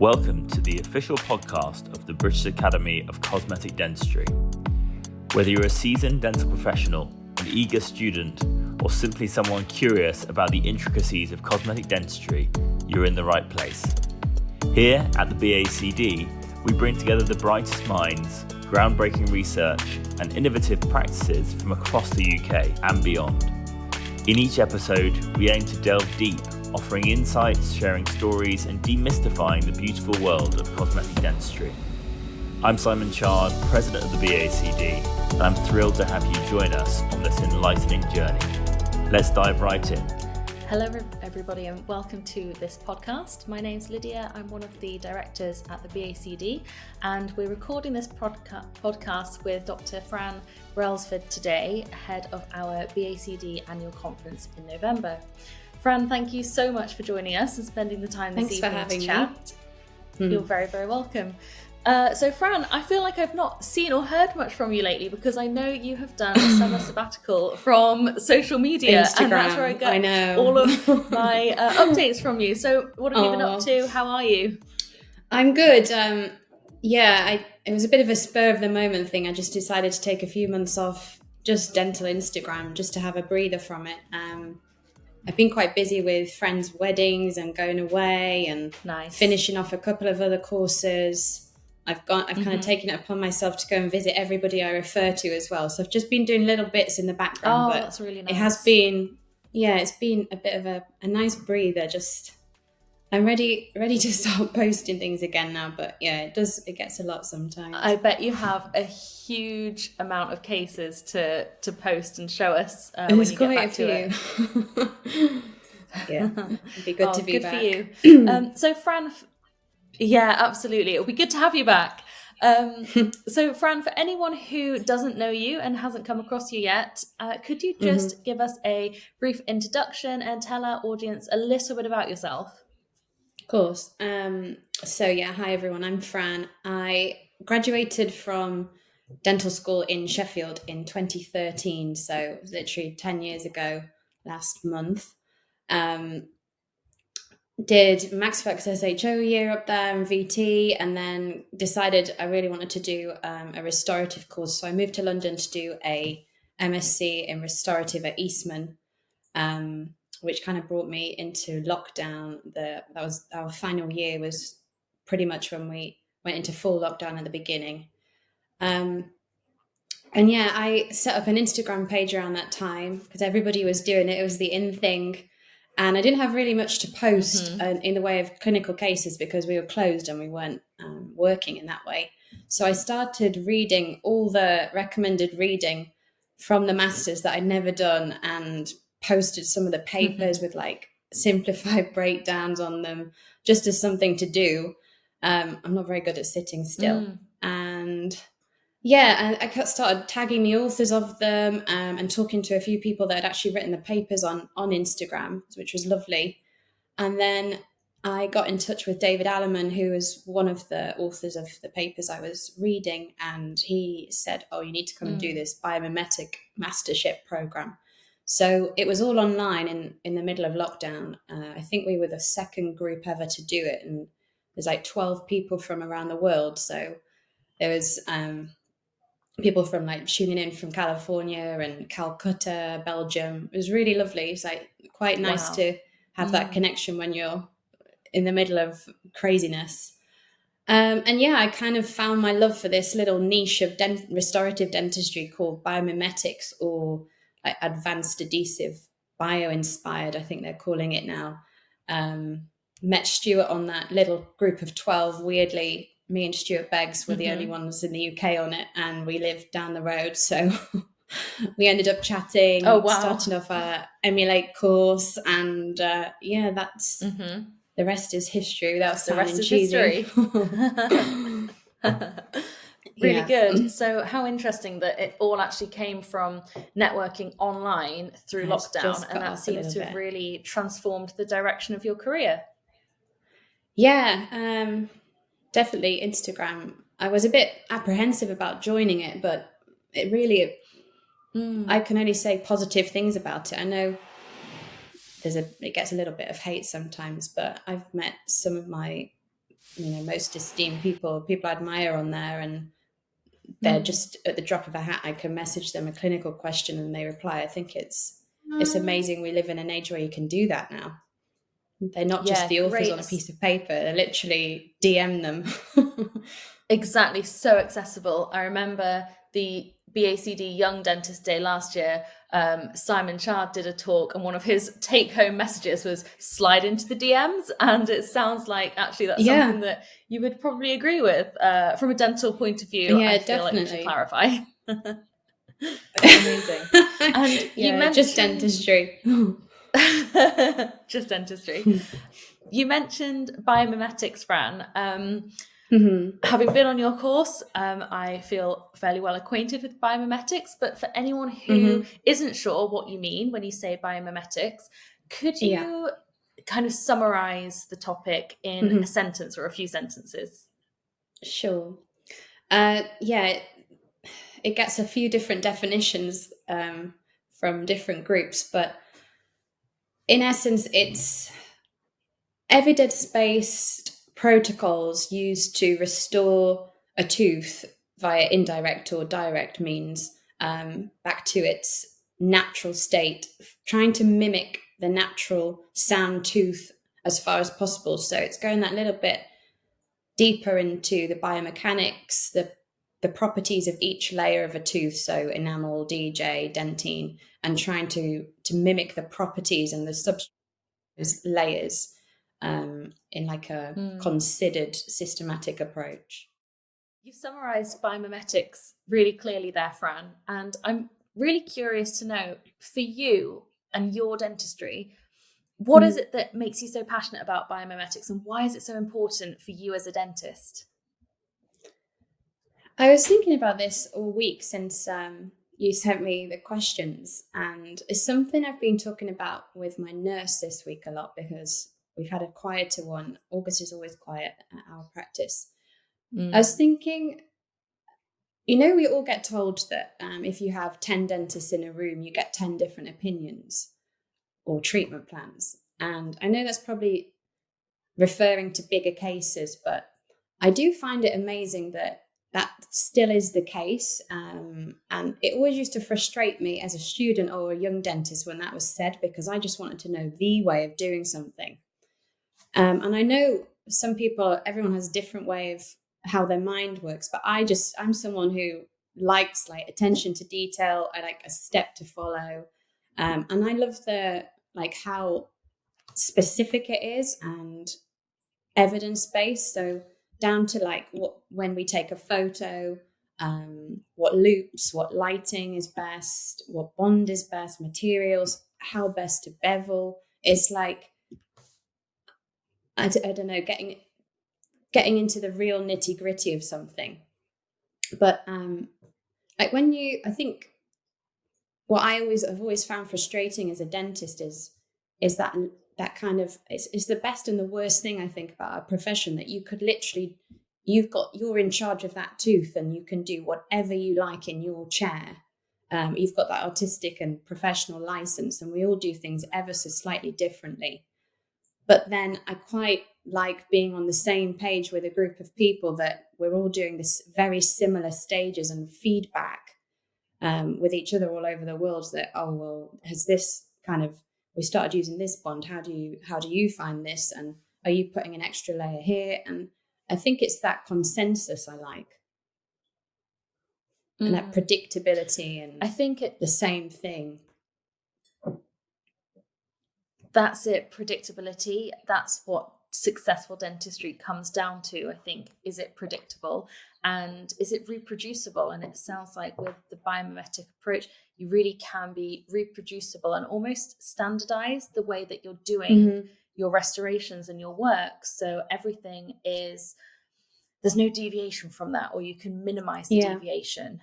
Welcome to the official podcast of the British Academy of Cosmetic Dentistry. Whether you're a seasoned dental professional, an eager student, or simply someone curious about the intricacies of cosmetic dentistry, you're in the right place. Here at the BACD, we bring together the brightest minds, groundbreaking research, and innovative practices from across the UK and beyond. In each episode, we aim to delve deep, offering insights, sharing stories, and demystifying the beautiful world of cosmetic dentistry. I'm Simon Chard, President of the BACD, and I'm thrilled to have you join us on this enlightening journey. Let's dive right in. Hello everybody and welcome to this podcast. My name's Lydia, I'm one of the directors at the BACD, and we're recording this podcast with Dr. Fran Brelsford today, ahead of our BACD Annual Conference in November. Fran, thank you so much for joining us and spending the time this evening to chat. You're very, very welcome. So Fran, I feel like I've not seen or heard much from you lately because I know you have done a summer sabbatical from social media. Instagram, and that's where I get all of my updates from you. So what have you been up to? How are you? I'm good. It was a bit of a spur of the moment thing. I just decided to take a few months off just dental Instagram just to have a breather from it. I've been quite busy with friends' weddings and going away and finishing off a couple of other courses. I've kind of taken it upon myself to go and visit everybody I refer to as well. So I've just been doing little bits in the background. Oh, that's really nice. It has been, it's been a bit of a nice breather. Just, I'm ready to start posting things again now. But yeah, it gets a lot sometimes. I bet you have a huge amount of cases to post and show us when you get back to it. Yeah, it'd be good to be back. Good for you. So Fran, yeah, absolutely. It'll be good to have you back. So Fran, for anyone who doesn't know you and hasn't come across you yet, could you just give us a brief introduction and tell our audience a little bit about yourself? Of course. Hi everyone, I'm Fran. I graduated from dental school in Sheffield in 2013, so literally 10 years ago last month. Did Max Flex SHO year up there in VT, and then decided I really wanted to do a restorative course. So I moved to London to do a MSc in restorative at Eastman, which kind of brought me into lockdown. That was our final year, was pretty much when we went into full lockdown at the beginning. I set up an Instagram page around that time because everybody was doing it. It was the in thing. And I didn't have really much to post in the way of clinical cases because we were closed and we weren't working in that way. So I started reading all the recommended reading from the masters that I'd never done and posted some of the papers with like simplified breakdowns on them just as something to do. I'm not very good at sitting still. And I started tagging the authors of them and talking to a few people that had actually written the papers on Instagram, which was lovely. And then I got in touch with David Alleman, who was one of the authors of the papers I was reading. And he said, you need to come and do this Biomimetic mastership program. So it was all online in the middle of lockdown. I think we were the second group ever to do it. And there's like 12 people from around the world. So there was people from like tuning in from California and Calcutta, Belgium. It was really lovely. It's like quite nice to have that connection when you're in the middle of craziness. I kind of found my love for this little niche of restorative dentistry called biomimetics, or like advanced adhesive bio-inspired, I think they're calling it now. Met Stuart on that little group of 12, weirdly. Me and Stuart Beggs were the only ones in the UK on it, and we lived down the road. So we ended up chatting, starting off our Emulate course, and that's the rest is history. That's the rest is history. Really good. So how interesting that it all actually came from networking online through lockdown, and that seems to have really transformed the direction of your career. Yeah. Definitely Instagram. I was a bit apprehensive about joining it, but it really, I can only say positive things about it. I know it gets a little bit of hate sometimes, but I've met some of my most esteemed people I admire on there, and they're just at the drop of a hat. I can message them a clinical question and they reply. I think it's amazing. We live in an age where you can do that now. They're not just the authors on a piece of paper. They literally DM them. Exactly. So accessible. I remember the BACD Young Dentist Day last year. Simon Chard did a talk, and one of his take-home messages was slide into the DMs. And it sounds like actually that's something that you would probably agree with from a dental point of view. Yeah, I feel definitely. like we should clarify. Amazing. And you mentioned just dentistry. Just dentistry. You mentioned biomimetics, Fran. Having been on your course, I feel fairly well acquainted with biomimetics, but for anyone who isn't sure what you mean when you say biomimetics, could you kind of summarize the topic in a sentence or a few sentences? Sure. It gets a few different definitions from different groups, but in essence, it's evidence-based protocols used to restore a tooth via indirect or direct means back to its natural state, trying to mimic the natural sound tooth as far as possible. So it's going that little bit deeper into the biomechanics, the properties of each layer of a tooth, so enamel, DJ, dentine, and trying to mimic the properties and the substrate layers in like a considered systematic approach. You've summarized biomimetics really clearly there, Fran, and I'm really curious to know, for you and your dentistry, what is it that makes you so passionate about biomimetics, and why is it so important for you as a dentist? I was thinking about this all week since you sent me the questions, and it's something I've been talking about with my nurse this week a lot because we've had a quieter one. August is always quiet at our practice. I was thinking, we all get told that if you have 10 dentists in a room, you get 10 different opinions or treatment plans. And I know that's probably referring to bigger cases, but I do find it amazing that still is the case. And it always used to frustrate me as a student or a young dentist when that was said, because I just wanted to know the way of doing something. And I know everyone has a different way of how their mind works, but I'm someone who likes like attention to detail. I like a step to follow. And I love how specific it is and evidence-based. So down to when we take a photo, what loops, what lighting is best, what bond is best, materials, how best to bevel. It's like, I don't know, getting into the real nitty gritty of something. But I think what I've always found frustrating as a dentist is that kind of, it's the best and the worst thing I think about our profession, that you could literally, you're in charge of that tooth and you can do whatever you like in your chair. You've got that artistic and professional license, and we all do things ever so slightly differently. But then I quite like being on the same page with a group of people that we're all doing this very similar stages and feedback with each other all over the world, that, has this kind of, we started using this bond, how do you find this, and are you putting an extra layer here? And I think it's that consensus I like, and that predictability, and I think the same thing. That's it, predictability. That's what successful dentistry comes down to, I think. Is it predictable and is it reproducible? And it sounds like with the biomimetic approach, you really can be reproducible and almost standardize the way that you're doing your restorations and your work. So everything is, there's no deviation from that, or you can minimize the deviation,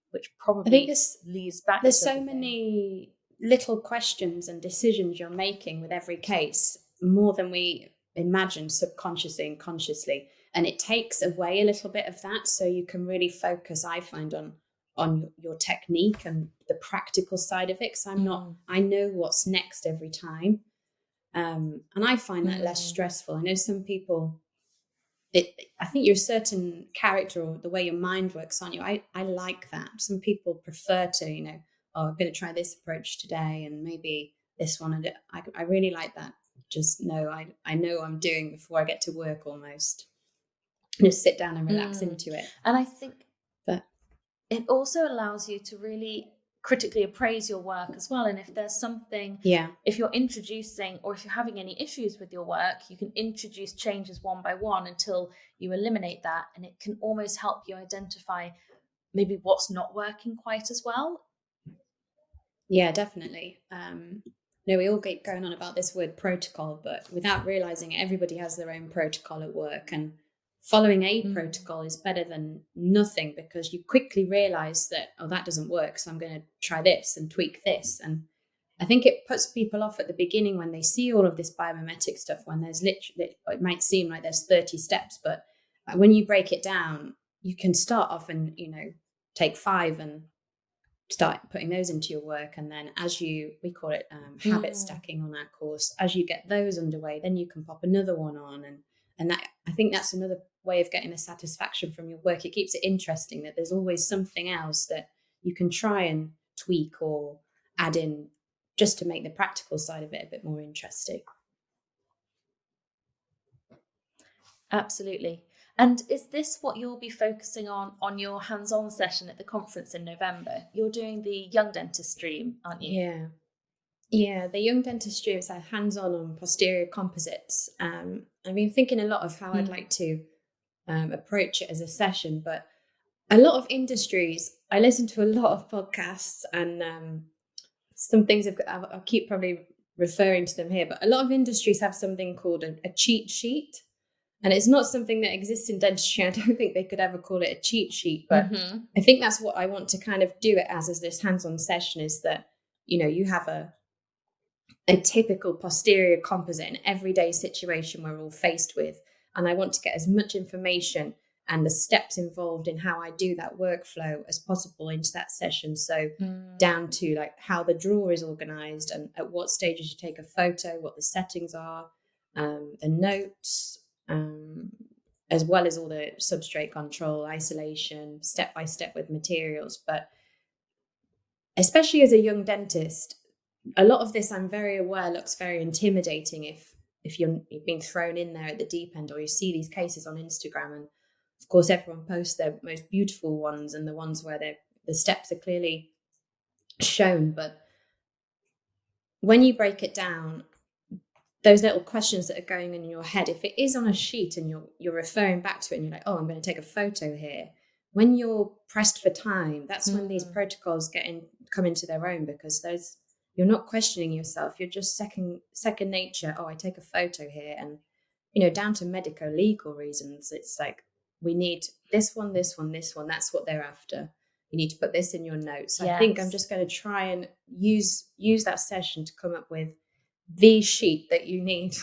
which probably leads back there's to so many little questions and decisions you're making with every case, more than we imagine subconsciously and consciously, and it takes away a little bit of that, so you can really focus, I find, on your technique and the practical side of it, because I know what's next every time, and I find that less stressful. I know some people I think you're a certain character, or the way your mind works on you. I like that. Some people prefer to, oh, I'm going to try this approach today and maybe this one. And I really like that. Just know, I know what I'm doing before I get to work almost. Just sit down and relax into it. And I think but it also allows you to really critically appraise your work as well. And if there's something, if you're introducing, or if you're having any issues with your work, you can introduce changes one by one until you eliminate that. And it can almost help you identify maybe what's not working quite as well. Yeah, definitely. We all keep going on about this word protocol, but without realizing it, everybody has their own protocol at work, and following a protocol is better than nothing, because you quickly realize that, oh, that doesn't work, so I'm going to try this and tweak this. And I think it puts people off at the beginning when they see all of this biomimetic stuff, when there's literally, it might seem like there's 30 steps, but when you break it down, you can start off and, take 5 and start putting those into your work. And then we call it habit stacking on our course, as you get those underway, then you can pop another one on. And that, I think that's another way of getting the satisfaction from your work. It keeps it interesting that there's always something else that you can try and tweak or add in, just to make the practical side of it a bit more interesting. Absolutely. And is this what you'll be focusing on your hands-on session at the conference in November? You're doing the Young Dentistry, aren't you? Yeah, the Young Dentistry is hands-on on posterior composites. I've been thinking a lot of how I'd like to approach it as a session, but a lot of industries, I listen to a lot of podcasts, and some things I'll keep probably referring to them here, but a lot of industries have something called a cheat sheet. And it's not something that exists in dentistry. I don't think they could ever call it a cheat sheet, but I think that's what I want to kind of do it as this hands-on session, is that, you have a typical posterior composite, an everyday situation we're all faced with. And I want to get as much information and the steps involved in how I do that workflow as possible into that session. So down to like how the drawer is organized and at what stages you take a photo, what the settings are, the notes, as well as all the substrate control, isolation, step-by-step with materials. But especially as a young dentist, a lot of this, I'm very aware, looks very intimidating if you've been thrown in there at the deep end, or you see these cases on Instagram. And of course, everyone posts their most beautiful ones and the ones where the steps are clearly shown. But when you break it down, those little questions that are going in your head, if it is on a sheet and you're referring back to it and you're like, oh, I'm going to take a photo here. When you're pressed for time, that's when these protocols come into their own, because you're not questioning yourself. You're just second nature. Oh, I take a photo here. And, down to medico-legal reasons, it's like, we need this one, this one, this one. That's what they're after. You need to put this in your notes. Yes. I think I'm just going to try and use that session to come up with the sheet that you need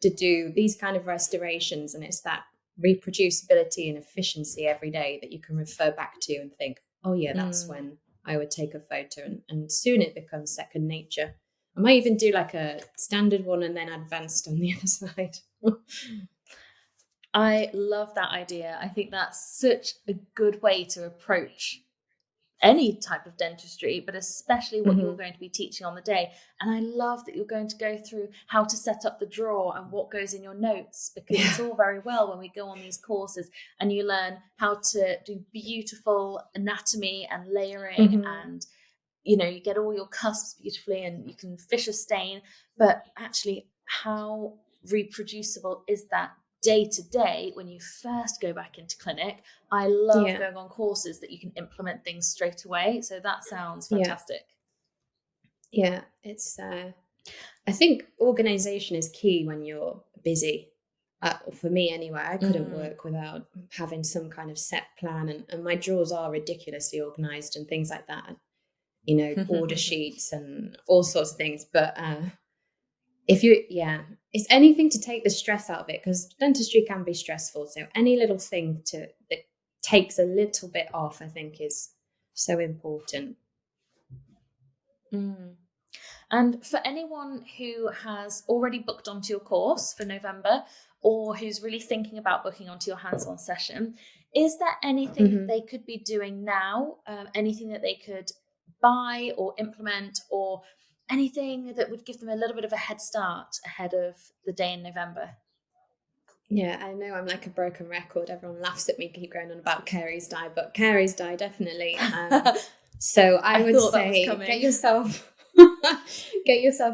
to do these kind of restorations. And it's that reproducibility and efficiency every day that you can refer back to and think, oh yeah, that's when I would take a photo, and soon it becomes second nature. I might even do like a standard one and then advanced on the other side. I love that idea. I think that's such a good way to approach any type of dentistry, but especially what you're going to be teaching on the day. And I love that you're going to go through how to set up the drawer and what goes in your notes, because it's all very well when we go on these courses and you learn how to do beautiful anatomy and layering, and you get all your cusps beautifully and you can fish a stain, but actually how reproducible is that day to day when you first go back into clinic? I love going on courses that you can implement things straight away. So that sounds fantastic. Yeah, it's I think organization is key when you're busy. For me anyway, I couldn't work without having some kind of set plan, and my drawers are ridiculously organized and things like that, order sheets and all sorts of things. But it's anything to take the stress out of it, because dentistry can be stressful. So any little thing that takes a little bit off, I think, is so important. And for anyone who has already booked onto your course for November, or who's really thinking about booking onto your hands-on session, is there anything they could be doing now, anything that they could buy or implement, or anything that would give them a little bit of a head start ahead of the day in November? Yeah, I know I'm like a broken record. Everyone laughs at me, keep going on about Carey's dye, but Carey's dye definitely. So I would say get yourself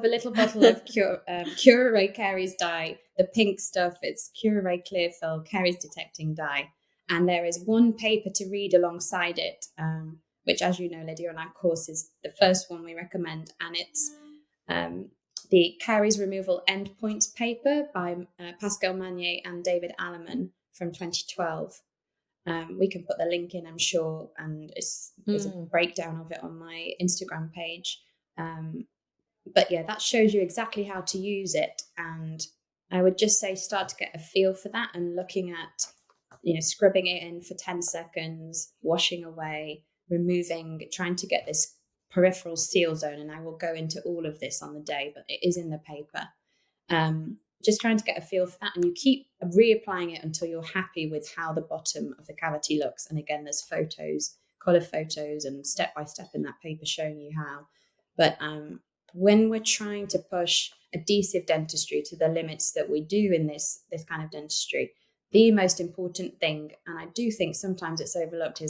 a little bottle of Cure Carey's dye, the pink stuff. It's Cure Clear Fill Carey's detecting dye, and there is one paper to read alongside it, which, as you know, Lydia, on our course is the first one we recommend, and it's the Caries Removal Endpoints paper by Pascal Magnier and David Alleman from 2012. We can put the link in, I'm sure, and there's a breakdown of it on my Instagram page. But yeah, that shows you exactly how to use it. And I would just say start to get a feel for that and looking at, scrubbing it in for 10 seconds, washing away, removing, trying to get this peripheral seal zone. And I will go into all of this on the day, but it is in the paper. Just trying to get a feel for that, and you keep reapplying it until you're happy with how the bottom of the cavity looks. And again, there's color photos and step-by-step in that paper showing you how. But when we're trying to push adhesive dentistry to the limits that we do in this kind of dentistry, the most important thing, and I do think sometimes it's overlooked,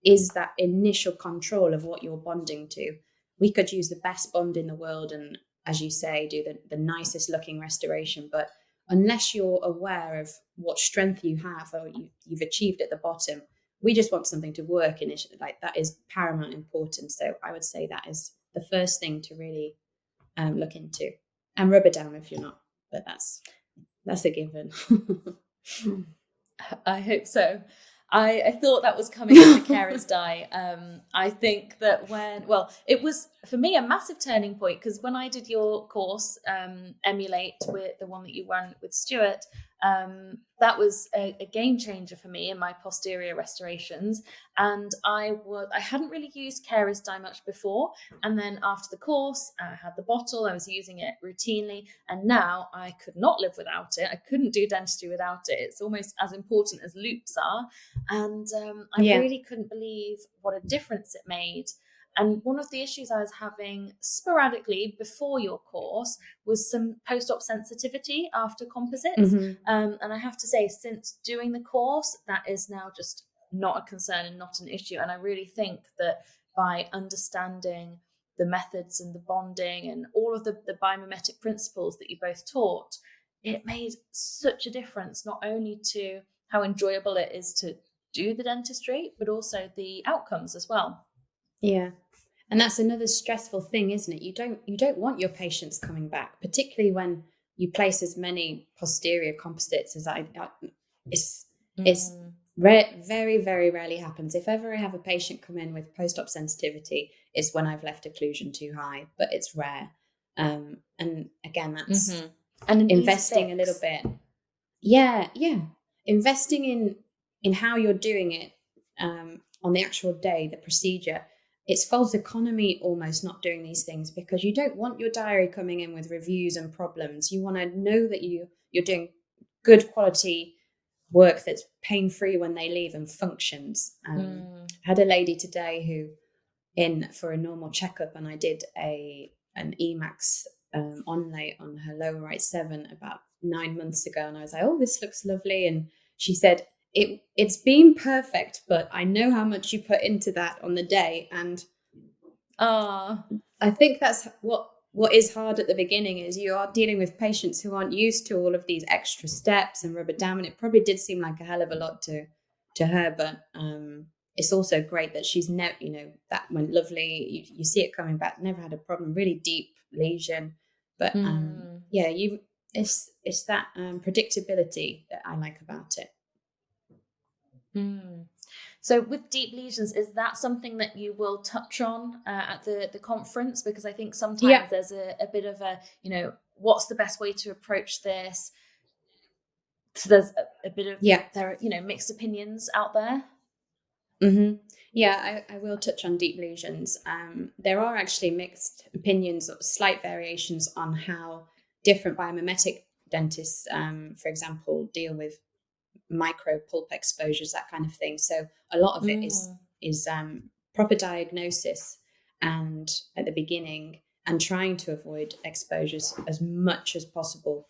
is that initial control of what you're bonding to. We could use the best bond in the world and, as you say, do the nicest looking restoration. But unless you're aware of what strength you have or you've achieved at the bottom, we just want something to work initially. Like, that is paramount importance. So I would say that is the first thing to really look into, and rubber down if you're not, but that's a given. I hope so. I thought that was coming with the Carey's dye. I think that it was for me a massive turning point, because when I did your course, Emulate, with the one that you ran with Stuart, that was a game changer for me in my posterior restorations. And I hadn't really used Carey's dye much before. And then after the course, I had the bottle, I was using it routinely, and now I could not live without it. I couldn't do dentistry without it. It's almost as important as loupes are. And I really couldn't believe what a difference it made. And one of the issues I was having sporadically before your course was some post-op sensitivity after composites. And I have to say, since doing the course, that is now just not a concern and not an issue. And I really think that by understanding the methods and the bonding and all of the biomimetic principles that you both taught, it made such a difference, not only to how enjoyable it is to do the dentistry, but also the outcomes as well. Yeah. And that's another stressful thing, isn't it? You don't want your patients coming back, particularly when you place as many posterior composites as it's very, very rarely happens. If ever I have a patient come in with post-op sensitivity, it's when I've left occlusion too high, but it's rare. And again, that's and investing a little bit. Yeah. Investing in how you're doing it on the actual day, the procedure. It's false economy almost not doing these things, because you don't want your diary coming in with reviews and problems. You want to know that you're doing good quality work that's pain-free when they leave and functions. I had a lady today who in for a normal checkup, and I did an Emax onlay on her lower right 7 about 9 months ago, and I was like, oh, this looks lovely. And she said, it's been perfect, but I know how much you put into that on the day. And I think that's what is hard at the beginning, is you are dealing with patients who aren't used to all of these extra steps and rubber dam, and it probably did seem like a hell of a lot to her, but it's also great that she's never, that went lovely. You see it coming back, never had a problem, really deep lesion, but it's that predictability that I like about it. So with deep lesions, is that something that you will touch on at the conference? Because I think sometimes there's a bit of a, what's the best way to approach this? So there's a bit of, there are, mixed opinions out there. Mm-hmm. Yeah, I will touch on deep lesions. There are actually mixed opinions or slight variations on how different biomimetic dentists, for example, deal with micro pulp exposures, that kind of thing. So a lot of it is proper diagnosis and at the beginning, and trying to avoid exposures as much as possible,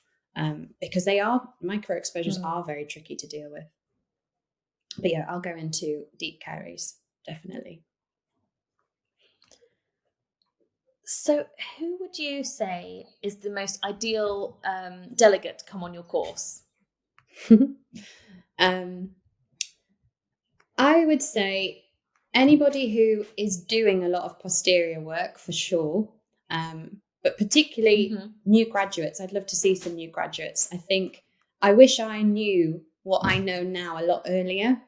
because micro exposures are very tricky to deal with. But yeah, I'll go into deep caries, definitely. So who would you say is the most ideal delegate to come on your course? I would say anybody who is doing a lot of posterior work for sure, but particularly new graduates. I'd love to see some new graduates. I wish I knew what I know now a lot earlier.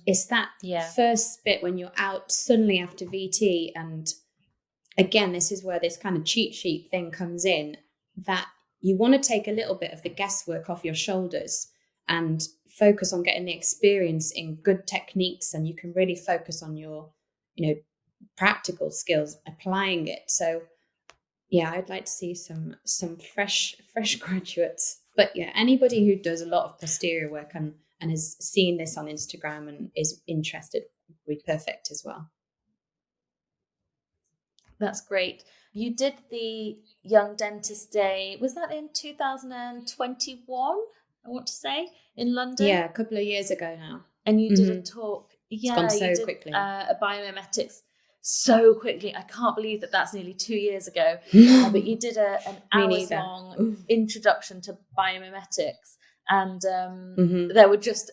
It's that first bit when you're out suddenly after VT, and again, this is where this kind of cheat sheet thing comes in, that you want to take a little bit of the guesswork off your shoulders and focus on getting the experience in good techniques, and you can really focus on your, practical skills, applying it. So yeah, I'd like to see some fresh graduates. But yeah, anybody who does a lot of posterior work and has seen this on Instagram and is interested would be perfect as well. That's great. You did the Young Dentist Day, was that in 2021, I want to say, in London? Yeah, a couple of years ago now. And you did a talk. Yeah, it's gone so quickly. A Biomimetics so quickly. I can't believe that that's nearly 2 years ago. But you did an hours-long introduction to biomimetics. And there were just,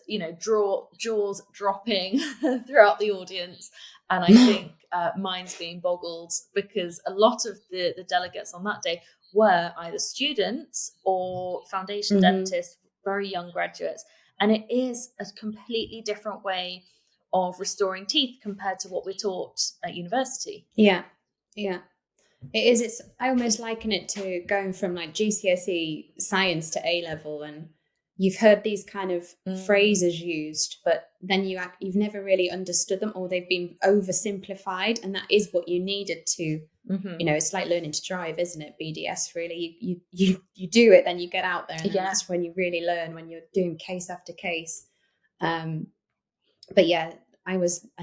jaws dropping throughout the audience. And I think minds being boggled, because a lot of the delegates on that day were either students or foundation dentists, very young graduates. And it is a completely different way of restoring teeth compared to what we're taught at university. Yeah. It is. I almost liken it to going from like GCSE science to A-level, and you've heard these kind of phrases used, but then you've never really understood them, or they've been oversimplified, and that is what you needed to, it's like learning to drive, isn't it? BDS, really. You do it, then you get out there, and that's when you really learn, when you're doing case after case. But yeah, I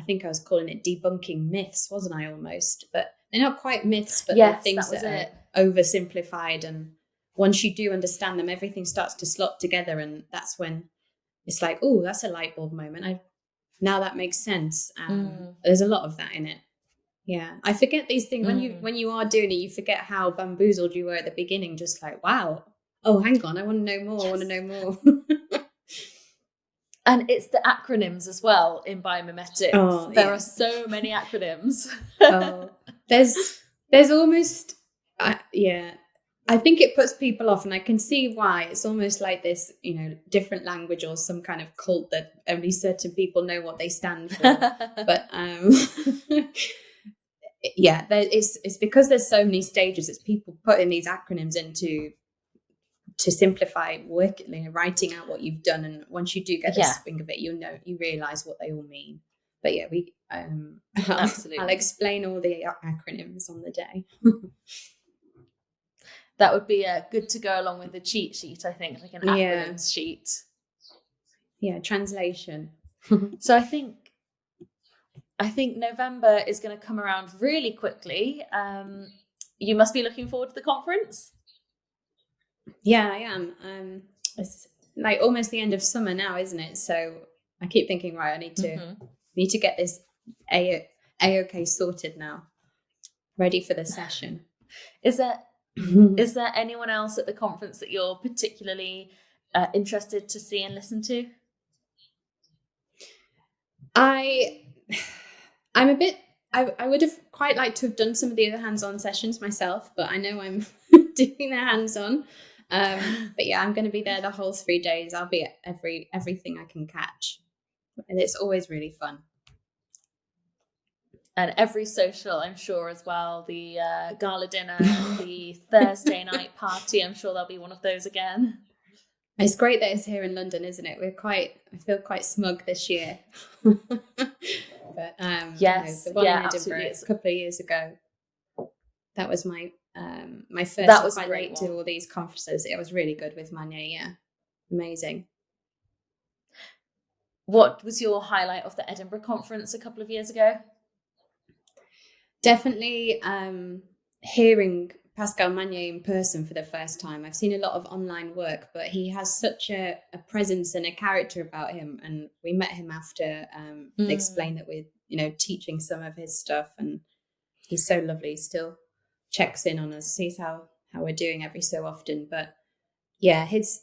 think I was calling it debunking myths, wasn't I, almost? But they're not quite myths, but they're things that are oversimplified, and once you do understand them, everything starts to slot together, and that's when it's like, oh, that's a light bulb moment. Now that makes sense. There's a lot of that in it. Yeah, I forget these things when you are doing it. You forget how bamboozled you were at the beginning. Just like, wow, oh, hang on, I want to know more. Yes. I want to know more. And it's the acronyms as well in biomimetics. Oh, there are so many acronyms. There's almost I think it puts people off, and I can see why. It's almost like this, different language or some kind of cult that only certain people know what they stand for. But it's because there's so many stages. It's people putting these acronyms to simplify work, writing out what you've done. And once you do get the swing of it, you realize what they all mean. But yeah, I'll explain all the acronyms on the day. That would be good to go along with the cheat sheet, I think, like an acronyms sheet. Yeah, translation. So I think November is going to come around really quickly. You must be looking forward to the conference. Yeah, I am. It's like almost the end of summer now, isn't it? So I keep thinking, right, I need to get this A-OK sorted now, ready for the session. Is there anyone else at the conference that you're particularly interested to see and listen to? I'm a bit. I would have quite liked to have done some of the other hands-on sessions myself, but I know I'm doing the hands-on. But yeah, I'm going to be there the whole 3 days. I'll be at everything I can catch, and it's always really fun. And every social, I'm sure, as well. The gala dinner, the Thursday night party. I'm sure there'll be one of those again. It's great that it's here in London, isn't it? I feel quite smug this year. But Yes, the one yeah, in Edinburgh absolutely. a couple of years ago, that was my my first. That was a quite great late one. to all these conferences. It was really good with Manya. Yeah, amazing. What was your highlight of the Edinburgh conference a couple of years ago? Definitely hearing Pascal Magnier in person for the first time. I've seen a lot of online work, but he has such a presence and a character about him. And we met him after explained that we're, teaching some of his stuff, and he's so lovely. He still checks in on us, sees how we're doing every so often. But yeah, his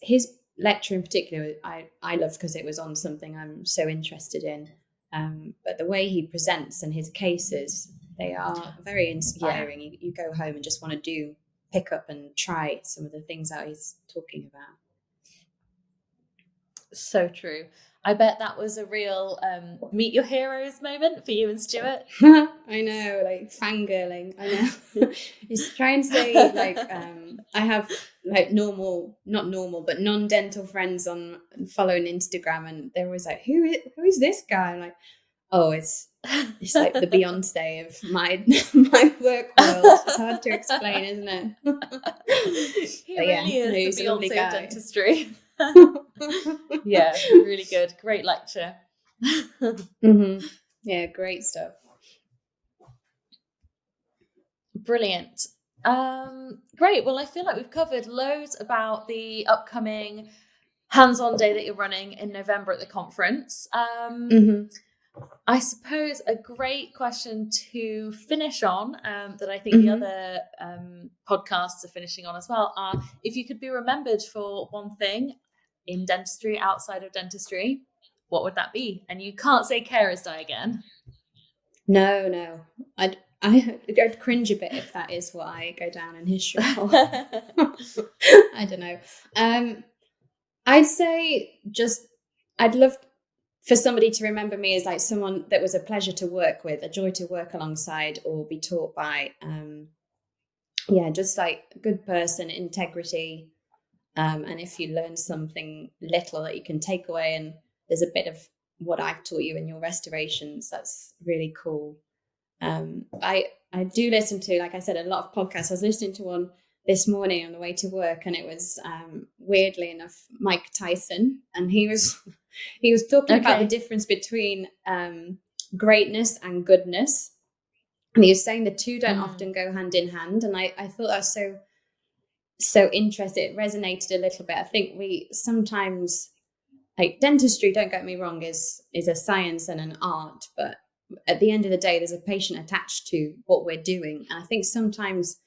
lecture in particular, I loved because it was on something I'm so interested in. But the way he presents and his cases, they are very inspiring. Yeah. You go home and just want to pick up and try some of the things that he's talking about. So true. I bet that was a real meet your heroes moment for you and Stuart. I know, like fangirling. I know. He's trying to say like I have like not normal, but non-dental friends on following Instagram, and they're always like, who is this guy? I'm like, oh, it's like the Beyonce of my work world. It's hard to explain, isn't it? He really is the Beyonce of dentistry. Yeah, really good. Great lecture. Mm-hmm. Yeah, great stuff. Brilliant. Great. Well, I feel like we've covered loads about the upcoming hands-on day that you're running in November at the conference. I suppose a great question to finish on, that I think the other podcasts are finishing on as well, are if you could be remembered for one thing in dentistry, outside of dentistry, what would that be? And you can't say carer's die again. No. I'd cringe a bit if that is what I go down in history for. I don't know. I'd say I'd love for somebody to remember me as like someone that was a pleasure to work with, a joy to work alongside or be taught by. Just like a good person, integrity. And if you learn something little that you can take away, and there's a bit of what I've taught you in your restorations, that's really cool. I do listen to, like I said, a lot of podcasts. I was listening to one this morning on the way to work, and it was weirdly enough Mike Tyson, and he was talking about the difference between greatness and goodness, and he was saying the two don't often go hand in hand, and I thought that was so interesting. It resonated a little bit. I think we sometimes, like dentistry, don't get me wrong, is a science and an art, but at the end of the day, there's a patient attached to what we're doing. And I think sometimes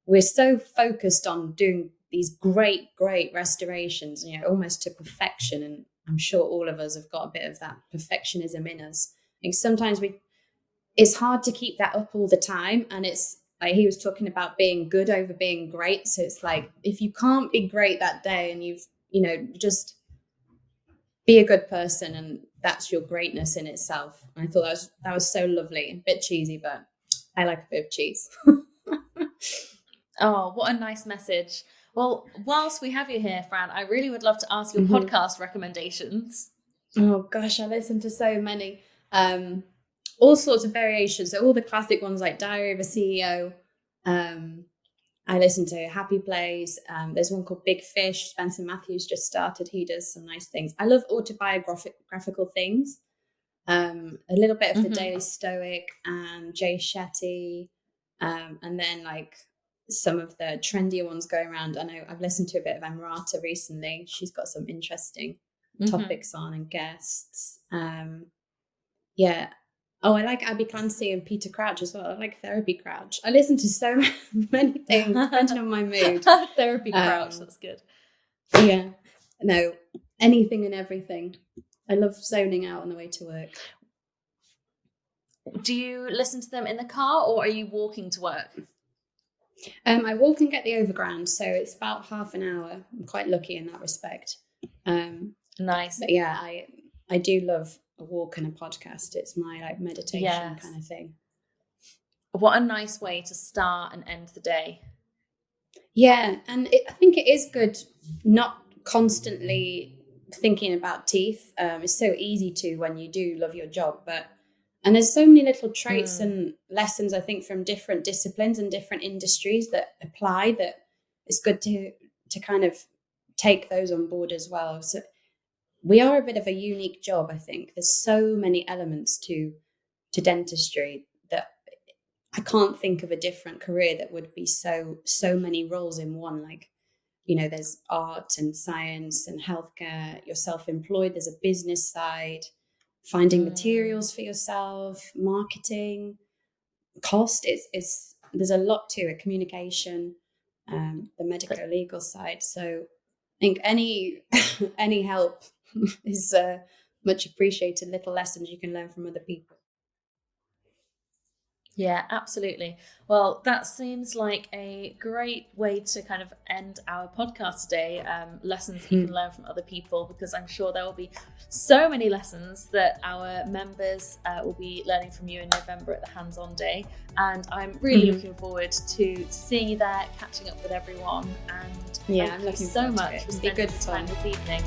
we're so focused on doing these great restorations, almost to perfection. And I'm sure all of us have got a bit of that perfectionism in us. I think sometimes it's hard to keep that up all the time. And it's like he was talking about being good over being great. So it's like, if you can't be great that day and you've, just be a good person, and that's your greatness in itself. And I thought that was so lovely. A bit cheesy, but I like a bit of cheese. Oh, what a nice message. Well, whilst we have you here, Fran, I really would love to ask your podcast recommendations. Oh gosh, I listen to so many. All sorts of variations. So all the classic ones like Diary of a CEO. I listen to Happy Place. There's one called Big Fish. Spencer Matthews just started. He does some nice things. I love autobiographical things. A little bit of the Daily Stoic and Jay Shetty. And then like some of the trendier ones going around. I know I've listened to a bit of Amrata recently. She's got some interesting topics on and guests. Oh, I like Abby Clancy and Peter Crouch as well. I like Therapy Crouch. I listen to so many things depending on my mood. Therapy Crouch, that's good. Yeah. No, anything and everything. I love zoning out on the way to work. Do you listen to them in the car, or are you walking to work? I walk and get the overground, so it's about half an hour. I'm quite lucky in that respect. Nice. But yeah, I do love a walk and a podcast. It's my like meditation kind of thing. What a nice way to start and end the day. Yeah, and I think it is good not constantly thinking about teeth. It's so easy to when you do love your job, and there's so many little traits and lessons, I think, from different disciplines and different industries that apply, that it's good to kind of take those on board as well. So we are a bit of a unique job, I think. There's so many elements to dentistry that I can't think of a different career that would be so many roles in one. Like, there's art and science and healthcare. You're self-employed. There's a business side, finding materials for yourself, marketing, cost. There's a lot to it. Communication, the medical legal side. So I think any help is much appreciated. Little lessons you can learn from other people. Yeah, absolutely. Well, that seems like a great way to kind of end our podcast today. Lessons that you can learn from other people, because I'm sure there will be so many lessons that our members will be learning from you in November at the hands-on day. And I'm really looking forward to seeing you there, catching up with everyone. And yeah, thank I'm you looking so forward to much it. for It'll be spending good time fun this evening.